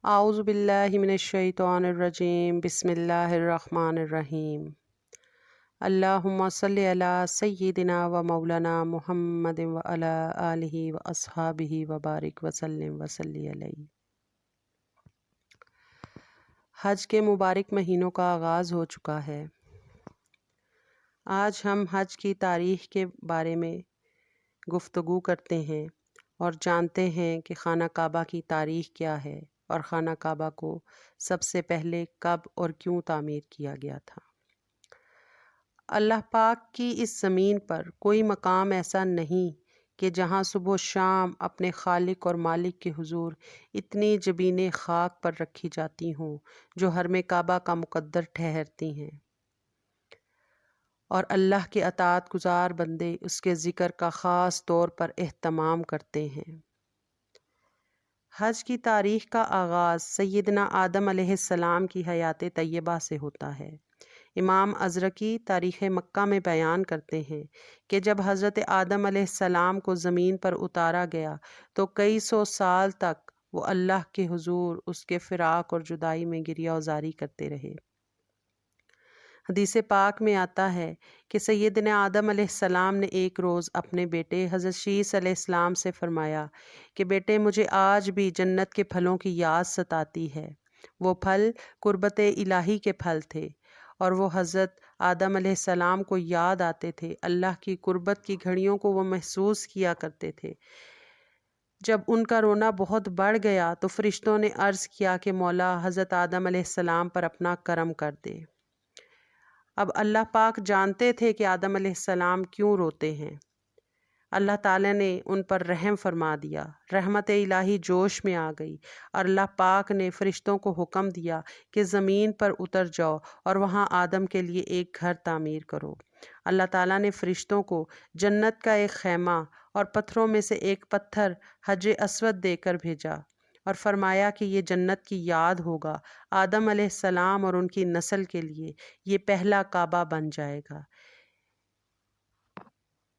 आऊज़ु बिल्लाहि मिनश्शैतानिर्रजीम बिस्मिल्लाहिर्रहमानिर्रहीम। अल्लाहुम्मा सल्लि अला सय्यिदिना व मौलाना मुहम्मदिन व अला आलिहि व अस्हाबिहि व बारिक व सल्लिम व सल्ली अलैहि। हज के मुबारक महीनों का आगाज़ हो चुका है। आज हम हज की तारीख़ के बारे में गुफ्तगू करते हैं और जानते हैं कि खाना काबा की तारीख़ क्या है और खाना काबा को सबसे पहले कब और क्यों तामीर किया गया था। अल्लाह पाक की इस ज़मीन पर कोई मकाम ऐसा नहीं कि जहाँ सुबह शाम अपने खालिक और मालिक के हुजूर इतनी जबीनें खाक पर रखी जाती हों जो हरम काबा का मुकद्दर ठहरती हैं और अल्लाह के अताअत गुज़ार बंदे उसके ज़िक्र का ख़ास तौर पर एहतमाम करते हैं। हज की तारीख़ का आगाज़ सैयदना आदम अलैहिस्सलाम की हयात तय्यबा से होता है। इमाम अज़रकी तारीख़ मक्का में बयान करते हैं कि जब हज़रत आदम अलैहिस्सलाम को ज़मीन पर उतारा गया तो कई सौ साल तक वो अल्लाह के हुजूर उसके फ़िराक़ और जुदाई में गिरियाज़ारी करते रहे। हदीस पाक में आता है कि सैयदना आदम अलैहिस्सलाम ने एक रोज़ अपने बेटे हज़रत शीस अलैहिस्सलाम से फ़रमाया कि बेटे, मुझे आज भी जन्नत के फलों की याद सताती है। वो फल कुर्बत इलाही के फल थे और वो हज़रत आदम अलैहिस्सलाम को याद आते थे। अल्लाह की कुर्बत की घड़ियों को वो महसूस किया करते थे। जब उनका रोना बहुत बढ़ गया तो फ़रिश्तों ने अर्ज़ किया कि मौला, हज़रत आदम अलैहिस्सलाम पर अपना करम कर दे। अब अल्लाह पाक जानते थे कि आदम अलैहिस्सलाम क्यों रोते हैं। अल्लाह ताला ने उन पर रहम फरमा दिया। रहमत इलाही जोश में आ गई और अल्लाह पाक ने फ़रिश्तों को हुक्म दिया कि ज़मीन पर उतर जाओ और वहाँ आदम के लिए एक घर तामीर करो। अल्लाह ताला ने फ़रिश्तों को जन्नत का एक खैमा और पत्थरों में से एक पत्थर हज अस्वद देकर भेजा और फरमाया कि ये जन्नत की याद होगा। आदम अलैहिस्सलाम और उनकी नस्ल के लिए ये पहला काबा बन जाएगा।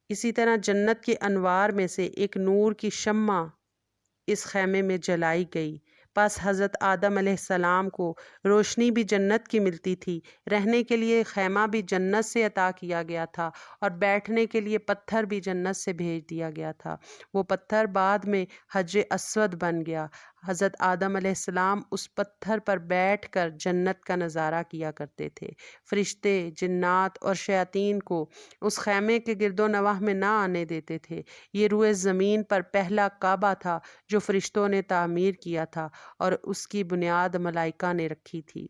इसी तरह जन्नत के अनवार में से एक नूर की शम्मा इस खैमे में जलाई गई। बस हज़रत आदम अलैहिस्सलाम को रोशनी भी जन्नत की मिलती थी, रहने के लिए खैमा भी जन्नत से अता किया गया था और बैठने के लिए पत्थर भी जन्नत से भेज दिया गया था। वो पत्थर बाद में हज अस्वद बन गया। हज़रत आदम अलैहिस्सलाम उस पत्थर पर बैठकर जन्नत का नज़ारा किया करते थे। फ़रिश्ते, जिन्नात और शयातीन को उस खैमे के गिरदो नवाह में ना आने देते थे। ये रुए ज़मीन पर पहला काबा था जो फ़रिश्तों ने तामीर किया था और उसकी बुनियाद मलाइका ने रखी थी।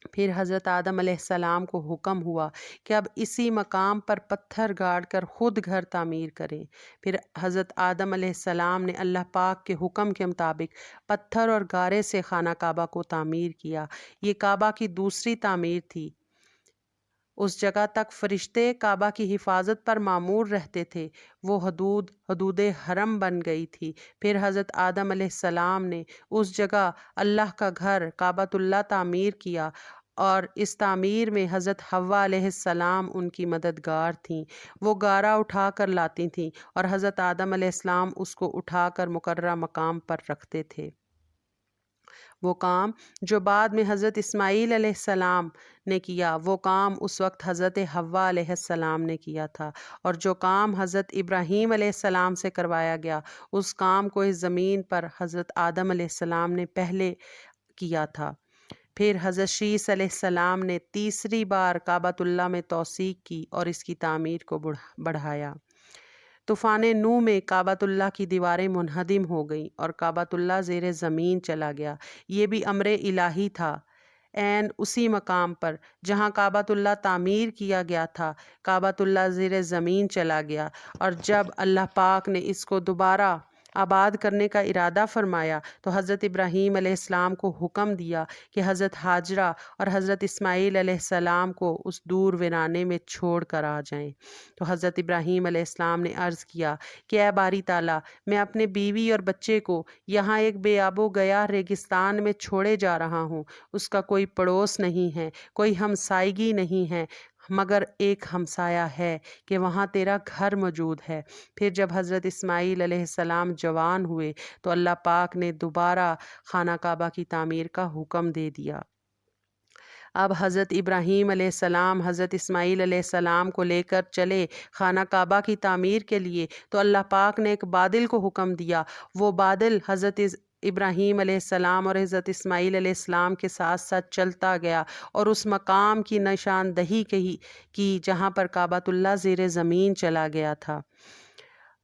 फिर हज़रत आदम अलैहिस्सलाम को हुक्म हुआ कि अब इसी मकाम पर पत्थर गाड़ कर ख़ुद घर तामीर करें। फिर हज़रत आदम अलैहिस्सलाम ने अल्लाह पाक के हुक्म के मुताबिक पत्थर और गारे से खाना काबा को तामीर किया। ये काबा की दूसरी तामीर थी। उस जगह तक फ़रिश्ते काबा की हिफाजत पर मामूर रहते थे। वो हदूद हरम बन गई थी। फिर हज़रत आदम अलैहिस्सलाम ने उस जगह अल्लाह का घर काबतुल्लाह तामीर किया और इस तामीर में हज़रत हव्वा अलैहिस्सलाम उनकी मददगार थीं। वो गारा उठा कर लाती थीं और हज़रत आदम अलैहिस्सलाम उसको उठाकर मुकर्रम मकाम पर रखते थे। वो काम जो बाद में हज़रत इस्माईल अलैहिस्सलाम ने किया, वो काम उस वक्त हज़रत हव्वा अलैहिस्सलाम ने किया था और जो काम हज़रत इब्राहीम अलैहिस्सलाम से करवाया गया, उस काम को इस ज़मीन पर हज़रत आदम अलैहिस्सलाम ने पहले किया था। फिर हज़रत शीस अलैहिस्सलाम ने तीसरी बार काबतुल्लाह में तौसीक की और इसकी तामीर को बढ़ाया। तूफ़ान नूह में काबतुल्लाह की दीवारें मुनहदिम हो गईं और काबतुल्लाह ज़ेरे ज़मीन चला गया। ये भी अम्रे इलाही था। ऐन उसी मकाम पर जहाँ काबतुल्लाह तामीर किया गया था, काबतुल्लाह ज़ेरे ज़मीन चला गया और जब अल्लाह पाक ने इसको दोबारा आबाद करने का इरादा फरमाया तो हज़रत इब्राहीम अलैहिस्सलाम को हुक्म दिया कि हज़रत हाजरा और हज़रत इस्माईल अलैहिस्सलाम को उस दूर वीराने में छोड़ कर आ जाएं। तो हज़रत इब्राहीम अलैहिस्सलाम ने अर्ज़ किया कि ऐ बारी ताला, मैं अपने बीवी और बच्चे को यहाँ एक बेआबो गया रेगिस्तान में छोड़े जा रहा हूँ। उसका कोई पड़ोस नहीं है, कोई हमसायगी नहीं है। مگر ایک ہمسایہ ہے کہ وہاں تیرا گھر موجود ہے۔ پھر جب حضرت اسماعیل علیہ السلام جوان ہوئے تو اللہ پاک نے دوبارہ خانہ کعبہ کی تعمیر کا حکم دے دیا۔ اب حضرت ابراہیم علیہ السلام حضرت اسماعیل علیہ السلام کو لے کر چلے خانہ کعبہ کی تعمیر کے لیے، تو اللہ پاک نے ایک بادل کو حکم دیا۔ وہ بادل حضرت ابراہیم علیہ السلام اور حضرت اسماعیل علیہ السلام کے ساتھ ساتھ چلتا گیا اور اس مقام کی نشاندہی کی جہاں پر کعبۃ اللہ زیر زمین چلا گیا تھا۔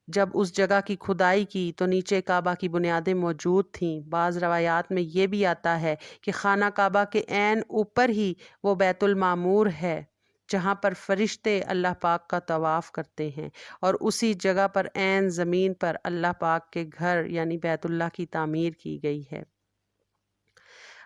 جب اس جگہ کی کھدائی کی تو نیچے کعبہ کی بنیادیں موجود تھیں۔ بعض روایات میں یہ بھی آتا ہے کہ خانہ کعبہ کے عین اوپر ہی وہ بیت المعمور ہے جہاں پر فرشتے اللہ پاک کا طواف کرتے ہیں، اور اسی جگہ پر عین زمین پر اللہ پاک کے گھر یعنی بیت اللہ کی تعمیر کی گئی ہے۔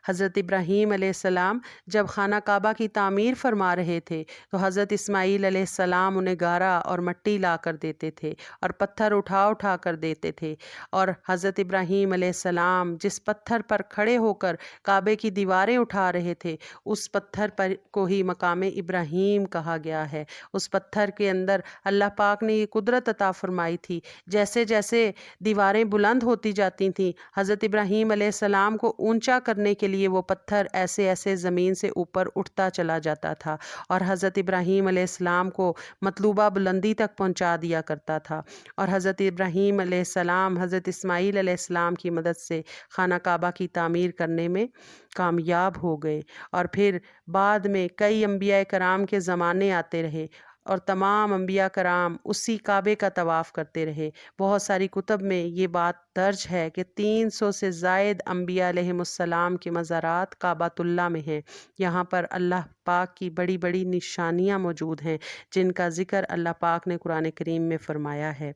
حضرت ابراہیم علیہ السلام جب خانہ کعبہ کی تعمیر فرما رہے تھے تو حضرت اسماعیل علیہ السلام انہیں گارا اور مٹی لا کر دیتے تھے اور پتھر اٹھا کر دیتے تھے، اور حضرت ابراہیم علیہ السلام جس پتھر پر کھڑے ہو کر کعبے کی دیواریں اٹھا رہے تھے اس پتھر پر کو ہی مقام ابراہیم کہا گیا ہے۔ اس پتھر کے اندر اللہ پاک نے یہ قدرت عطا فرمائی تھی، جیسے جیسے دیواریں بلند ہوتی جاتی تھیں حضرت ابراہیم علیہ السلام کو اونچا کرنے کے لیے وہ پتھر ایسے ایسے زمین سے اوپر اٹھتا چلا جاتا تھا اور حضرت ابراہیم علیہ السلام کو مطلوبہ بلندی تک پہنچا دیا کرتا تھا، اور حضرت ابراہیم علیہ السلام حضرت اسماعیل علیہ السلام کی مدد سے خانہ کعبہ کی تعمیر کرنے میں کامیاب ہو گئے۔ اور پھر بعد میں کئی انبیاء کرام کے زمانے آتے رہے اور تمام انبیاء کرام اسی کعبے کا طواف کرتے رہے۔ بہت ساری کتب میں یہ بات درج ہے کہ 300 سے زائد انبیاء علیہم السلام کے مزارات کعبۃ اللہ میں ہیں۔ یہاں پر اللہ پاک کی بڑی بڑی نشانیاں موجود ہیں جن کا ذکر اللہ پاک نے قرآن کریم میں فرمایا ہے۔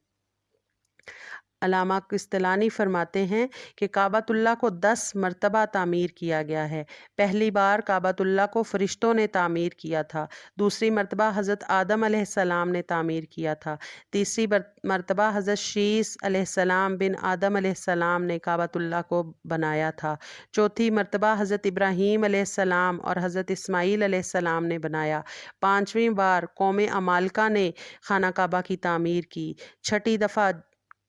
علامہ قسطلانی فرماتے ہیں کہ کعبۃ اللہ کو 10 مرتبہ تعمیر کیا گیا ہے۔ پہلی بار کعبۃ اللہ کو فرشتوں نے تعمیر کیا تھا، دوسری مرتبہ حضرت آدم علیہ السلام نے تعمیر کیا تھا، تیسری مرتبہ حضرت شیس علیہ السلام بن آدم علیہ السلام نے کعبۃ اللہ کو بنایا تھا، چوتھی مرتبہ حضرت ابراہیم علیہ السلام اور حضرت اسماعیل علیہ السلام نے بنایا، پانچویں بار قوم عمالقہ نے خانہ کعبہ کی تعمیر کی، چھٹی دفعہ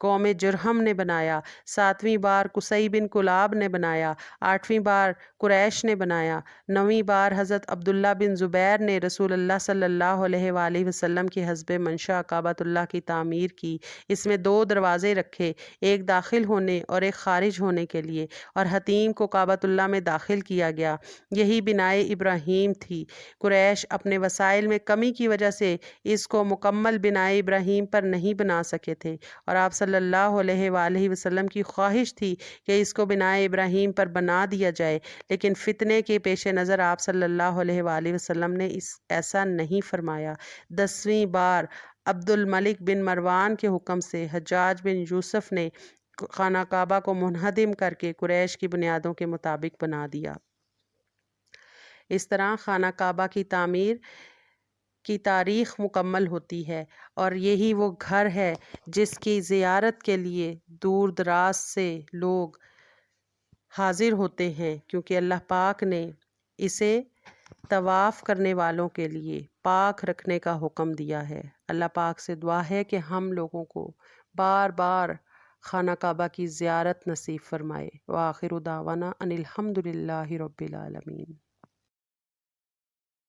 قوم جرہم نے بنایا، ساتویں بار قصی بن کلاب نے بنایا، آٹھویں بار قریش نے بنایا، نویں بار حضرت عبداللہ بن زبیر نے رسول اللہ صلی اللہ علیہ وآلہ وسلم کی حسب منشا کعبۃ اللہ کی تعمیر کی۔ اس میں 2 دروازے رکھے، ایک داخل ہونے اور ایک خارج ہونے کے لیے، اور حتیم کو کعبۃ اللہ میں داخل کیا گیا۔ یہی بنائے ابراہیم تھی۔ قریش اپنے وسائل میں کمی کی وجہ سے اس کو مکمل بنائے ابراہیم پر نہیں بنا سکے تھے، اور آپ صلی اللہ علیہ وآلہ وسلم کی خواہش تھی کہ اس کو بنائے ابراہیم پر بنا دیا جائے، لیکن فتنے کے پیش نظر آپ صلی اللہ علیہ وآلہ وسلم نے ایسا نہیں فرمایا۔ 10ویں بار عبد الملک بن مروان کے حکم سے حجاج بن یوسف نے خانہ کعبہ کو منہدم کر کے قریش کی بنیادوں کے مطابق بنا دیا۔ اس طرح خانہ کعبہ کی تعمیر کی تاریخ مکمل ہوتی ہے، اور یہی وہ گھر ہے جس کی زیارت کے لیے دور دراز سے لوگ حاضر ہوتے ہیں، کیونکہ اللہ پاک نے اسے طواف کرنے والوں کے لیے پاک رکھنے کا حکم دیا ہے۔ اللہ پاک سے دعا ہے کہ ہم لوگوں کو بار بار خانہ کعبہ کی زیارت نصیب فرمائے۔ وآخر دعوانا ان الحمد للہ رب العالمین۔